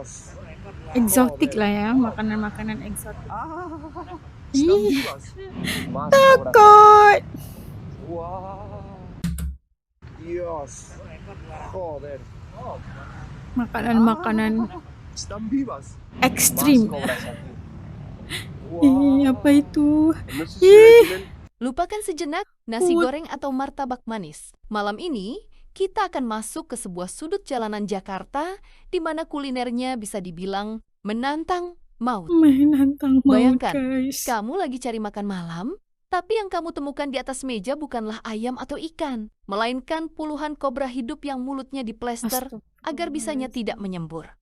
Dios. Eksotik Joder. lah ya, makanan-makanan eksotik. Están Ih, vivas. Más cobras. takut. Wow. Dios. Joder. Makanan-makanan Están vivas. Más ekstrim. cobras aquí. Ih, apa itu? No sé si se ve, Ih, tienen Lupakan sejenak nasi takut. goreng atau martabak manis. Malam ini, kita akan masuk ke sebuah sudut jalanan Jakarta di mana kulinernya bisa dibilang menantang maut. Menantang maut, Bayangkan, guys. kamu lagi cari makan malam, tapi yang kamu temukan di atas meja bukanlah ayam atau ikan, melainkan puluhan kobra hidup yang mulutnya diplester agar bisanya tidak menyembur.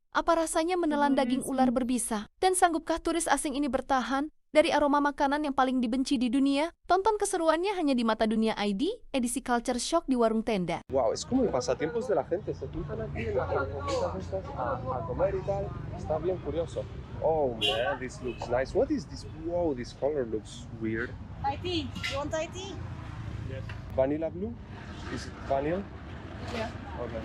Apa rasanya menelan daging ular berbisa? Dan sanggupkah turis asing ini bertahan dari aroma makanan yang paling dibenci di dunia? Tonton keseruannya hanya di Mata Dunia ID, edisi Culture Shock di warung tenda. Wow, es como el pasatiempos de la gente. Se juntan aquí en las comidas estas a comer y tal. Está bien curioso. Oh man, this looks nice. What is this? Wow, this color looks weird. Thai tea. You want Thai tea? Vanilla blue? Is it vanilla? Yeah. Okay.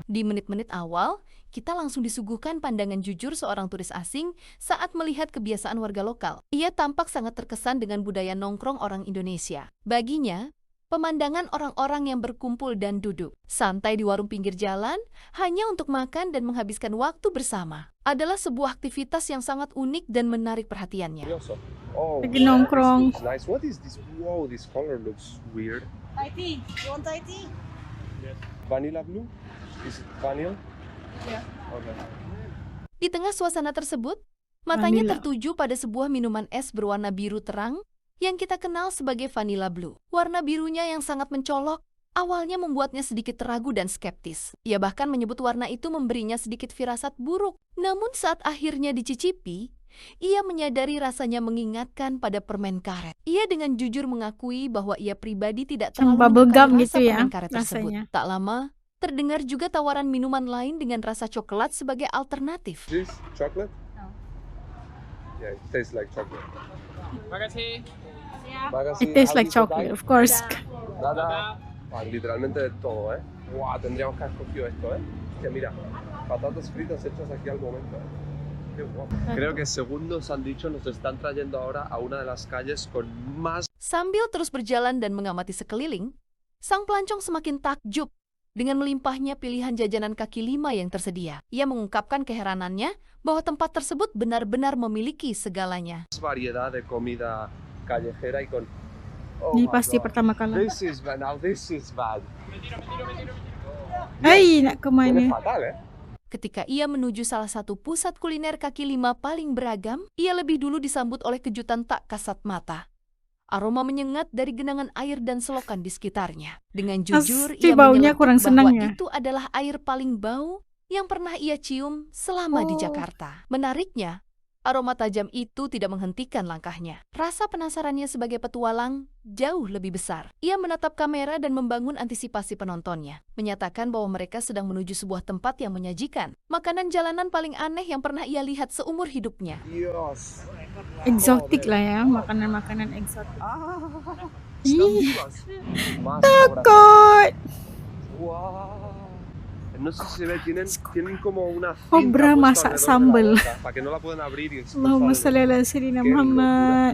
Di menit-menit awal, kita langsung disuguhkan pandangan jujur seorang turis asing saat melihat kebiasaan warga lokal. Ia tampak sangat terkesan dengan budaya nongkrong orang Indonesia. Baginya, pemandangan orang-orang yang berkumpul dan duduk santai di warung pinggir jalan hanya untuk makan dan menghabiskan waktu bersama adalah sebuah aktivitas yang sangat unik dan menarik perhatiannya. Curioso. Oh Lagi man, nongkrong. this looks nice. What is this? Wow, this color looks weird. Thai tea. You want Thai tea? Vanilla blue? Is it vanilla? Yeah. Okay. Di tengah suasana tersebut, matanya Vanilla. tertuju pada sebuah minuman es berwarna biru terang yang kita kenal sebagai Vanilla Blue. Warna birunya yang sangat mencolok awalnya membuatnya sedikit ragu dan skeptis. Ia bahkan menyebut warna itu memberinya sedikit firasat buruk. Namun saat akhirnya dicicipi, ia menyadari rasanya mengingatkan pada permen karet. Ia dengan jujur mengakui bahwa ia pribadi tidak Yang terlalu bubble menyukai gum rasa gitu ya, permen karet tersebut. rasanya. Tak lama, terdengar juga tawaran minuman lain dengan rasa coklat sebagai alternatif. This chocolate? No. Yeah, it tastes like chocolate. Yeah. It tastes like chocolate, of course. Nada. Ah, literalmente de todo, ¿eh? Wow, tendríamos que haber escogido esto, ¿eh? Que mira, patatas fritas hechas aquí al momento, ¿eh? Qué guapo. Creo que según nos han dicho, nos están trayendo ahora a una de las calles con más. Sambil terus berjalan dan mengamati sekeliling, sang pelancong semakin takjub dengan melimpahnya pilihan jajanan kaki lima yang tersedia. Ia mengungkapkan keheranannya bahwa tempat tersebut benar-benar memiliki segalanya. Variedad de comida callejera y con. Oh Ini my pasti God. pertama kali. This is bad. Now this is bad. Ay, nak Huele kemana? fatal, ¿eh? Ketika ia menuju salah satu pusat kuliner kaki lima paling beragam, ia lebih dulu disambut oleh kejutan tak kasat mata. Aroma menyengat dari genangan air dan selokan di sekitarnya. Dengan jujur, Pasti ia baunya menyeletuk kurang bahwa senang ya. itu adalah air paling bau yang pernah ia cium selama di Oh. Jakarta. Menariknya, aroma tajam itu tidak menghentikan langkahnya. Rasa penasarannya sebagai petualang jauh lebih besar. Ia menatap kamera dan membangun antisipasi penontonnya, menyatakan bahwa mereka sedang menuju sebuah tempat yang menyajikan makanan jalanan paling aneh yang pernah ia lihat seumur hidupnya. Dios. Eksotik lah ya, makanan-makanan eksotik. Están Ih, vivas. Más cobras. takut. Wow. No sé si se ve, tienen como una cinta Cobra puesta masak alrededor de la sambal. boca para que no la puedan abrir y Allahumma shalli ala sayyidina Qué Muhammad.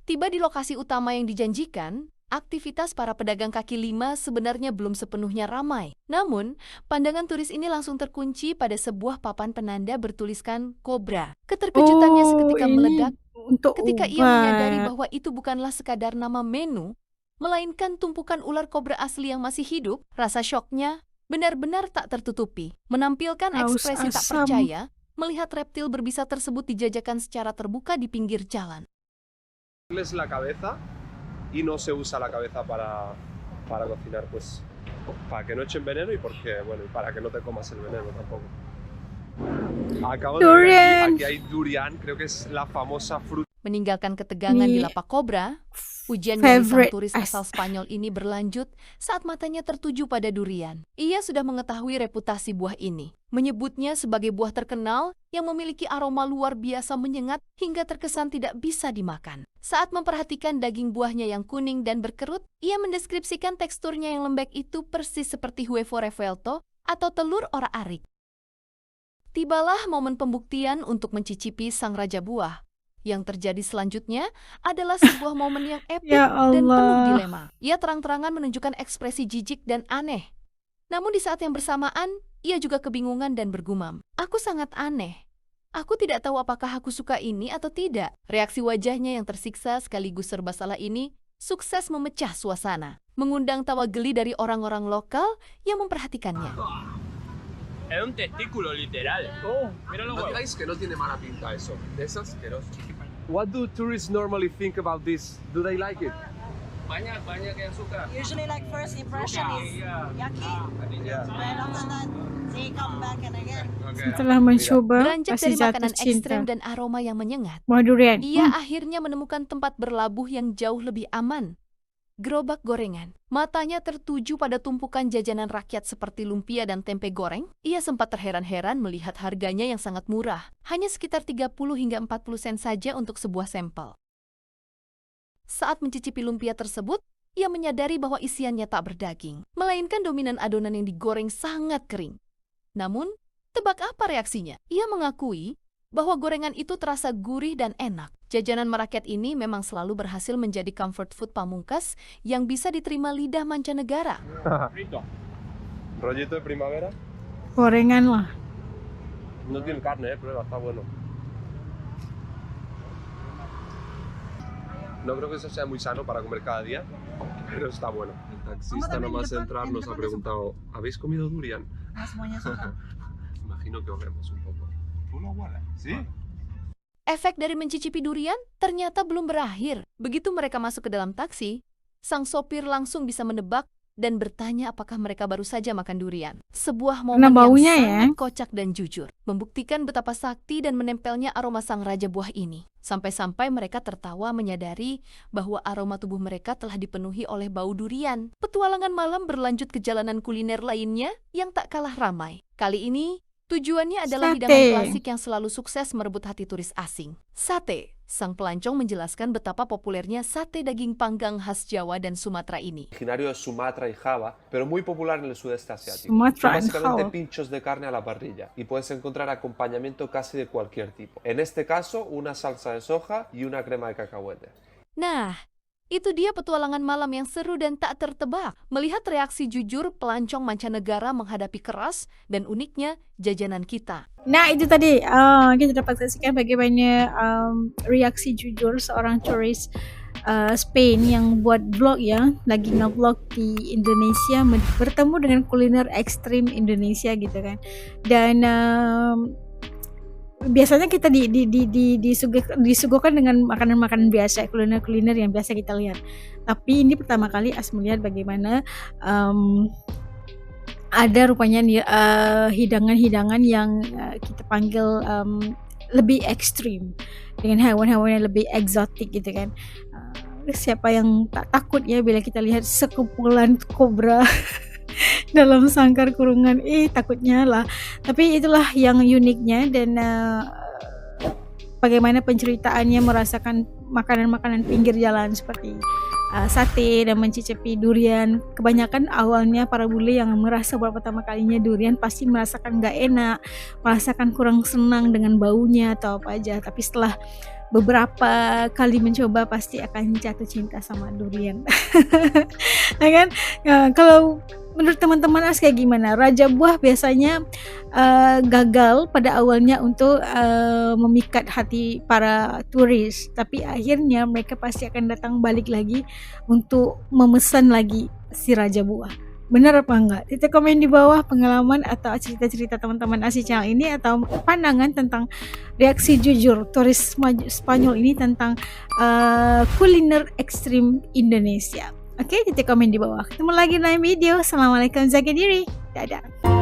Tiba di lokasi utama yang dijanjikan, aktivitas para pedagang kaki lima sebenarnya belum sepenuhnya ramai. Namun, pandangan turis ini langsung terkunci pada sebuah papan penanda bertuliskan Cobra. Keterkejutannya seketika ini meledak untuk ketika ia menyadari obat. bahwa itu bukanlah sekadar nama menu, melainkan tumpukan ular kobra asli yang masih hidup. Rasa syoknya benar-benar tak tertutupi, menampilkan Haus ekspresi tak asam. percaya melihat reptil berbisa tersebut dijajakan secara terbuka di pinggir jalan. les la cabeza y no se usa la cabeza para cocinar, pues para que no echen veneno y porque, bueno, y para que no te comas el veneno tampoco. Acabo de ver Durian. aquí hay durian, creo que es la famosa fruta. Meninggalkan ketegangan di Ini lapak kobra, ujian dari sang favorite turis as- asal Spanyol ini berlanjut saat matanya tertuju pada durian. Ia sudah mengetahui reputasi buah ini, menyebutnya sebagai buah terkenal yang memiliki aroma luar biasa menyengat hingga terkesan tidak bisa dimakan. Saat memperhatikan daging buahnya yang kuning dan berkerut, ia mendeskripsikan teksturnya yang lembek itu persis seperti huevo revuelto atau telur orak-arik. Tibalah momen pembuktian untuk mencicipi sang raja buah. Yang terjadi selanjutnya adalah sebuah momen yang epik Ya dan penuh Allah. dilema. Ia terang-terangan menunjukkan ekspresi jijik dan aneh. Namun di saat yang bersamaan, ia juga kebingungan dan bergumam. Aku sangat aneh. Aku tidak tahu apakah aku suka ini atau tidak. Reaksi wajahnya yang tersiksa sekaligus serba salah ini sukses memecah suasana, mengundang tawa geli dari orang-orang lokal yang memperhatikannya. Es un testículo literal. Oh, mira los ¿No huevos. digáis que no tiene mala pinta eso? Es asqueroso. What do tourists normally think about this? Do they like it? Banyak yang suka. Usually, like first impression is yucky, Yeah. but after that they come back and again. Setelah mencoba, Beranjak pasti dari jatuh makanan cinta. ekstrem dan aroma yang menyengat, Buah durian. ia akhirnya menemukan tempat berlabuh yang jauh lebih aman. Gerobak gorengan. Matanya tertuju pada tumpukan jajanan rakyat seperti lumpia dan tempe goreng. Ia sempat terheran-heran melihat harganya yang sangat murah. Hanya sekitar 30 hingga 40 sen saja untuk sebuah sampel. Saat mencicipi lumpia tersebut, ia menyadari bahwa isiannya tak berdaging, melainkan dominan adonan yang digoreng sangat kering. Namun, tebak apa reaksinya? Ia mengakui bahwa gorengan itu terasa gurih dan enak. Jajanan merakyat ini memang selalu berhasil menjadi comfort food pamungkas yang bisa diterima lidah mancanegara. Frito. Rollito de primavera. Gorengan lah. No tiene carne, prueba, está bueno. No creo que eso sea muy sano para comer cada día, pero está bueno. El taxista nomás de entrar nos ha preguntado, ¿habéis comido durian? Nah, semuanya suka. Imagino que olemos un poco. ¿Tú lo hueles? ¿Sí? Efek dari mencicipi durian ternyata belum berakhir. Begitu mereka masuk ke dalam taksi, sang sopir langsung bisa menebak dan bertanya apakah mereka baru saja makan durian. Sebuah momen Karena baunya yang ya. sangat kocak dan jujur, membuktikan betapa sakti dan menempelnya aroma sang raja buah ini. Sampai-sampai mereka tertawa menyadari bahwa aroma tubuh mereka telah dipenuhi oleh bau durian. Petualangan malam berlanjut ke jalanan kuliner lainnya yang tak kalah ramai. Kali ini, tujuannya adalah Sate. hidangan klasik yang selalu sukses merebut hati turis asing. Sate. Sang pelancong menjelaskan betapa populernya sate daging panggang khas Jawa dan Sumatera ini. Originario de Sumatra y Java, pero muy popular en el sudeste asiático. Sumatra Son and básicamente Java. pinchos de carne a la parrilla y puedes encontrar acompañamiento casi de cualquier tipo. En este caso, una salsa de soja y una crema de cacahuete. Nah, itu dia petualangan malam yang seru dan tak tertebak. Melihat reaksi jujur pelancong mancanegara menghadapi keras dan uniknya jajanan kita. Nah itu tadi kita dapat saksikan bagaimana reaksi jujur seorang turis Spain yang buat vlog ya, lagi nge-vlog di Indonesia bertemu dengan kuliner ekstrim Indonesia gitu kan. Dan biasanya kita disuguhkan dengan makanan-makanan biasa, kuliner-kuliner yang biasa kita lihat. Tapi ini pertama kali As melihat bagaimana ada rupanya hidangan-hidangan yang kita panggil lebih ekstrim, dengan hewan-hewan yang lebih eksotik gitu kan. Siapa yang tak takut ya bila kita lihat sekumpulan kobra dalam sangkar kurungan, takutnya lah. Tapi itulah yang uniknya. Dan bagaimana penceritaannya merasakan makanan-makanan pinggir jalan seperti sate dan mencicipi durian. Kebanyakan awalnya para bule yang merasa buat pertama kalinya durian pasti merasakan gak enak, merasakan kurang senang dengan baunya atau apa aja. Tapi setelah beberapa kali mencoba pasti akan jatuh cinta sama durian. Ya kan? Kalau menurut teman-teman As kayak gimana? Raja buah biasanya gagal pada awalnya untuk memikat hati para turis, tapi akhirnya mereka pasti akan datang balik lagi untuk memesan lagi si raja buah. Benar apa enggak? Titik komen di bawah pengalaman atau cerita-cerita teman-teman Asi channel ini, atau pandangan tentang reaksi jujur turis Spanyol ini tentang kuliner ekstrim Indonesia. Oke, titik komen di bawah. Ketemu lagi dalam video. Assalamualaikum, jaga diri. Dadah.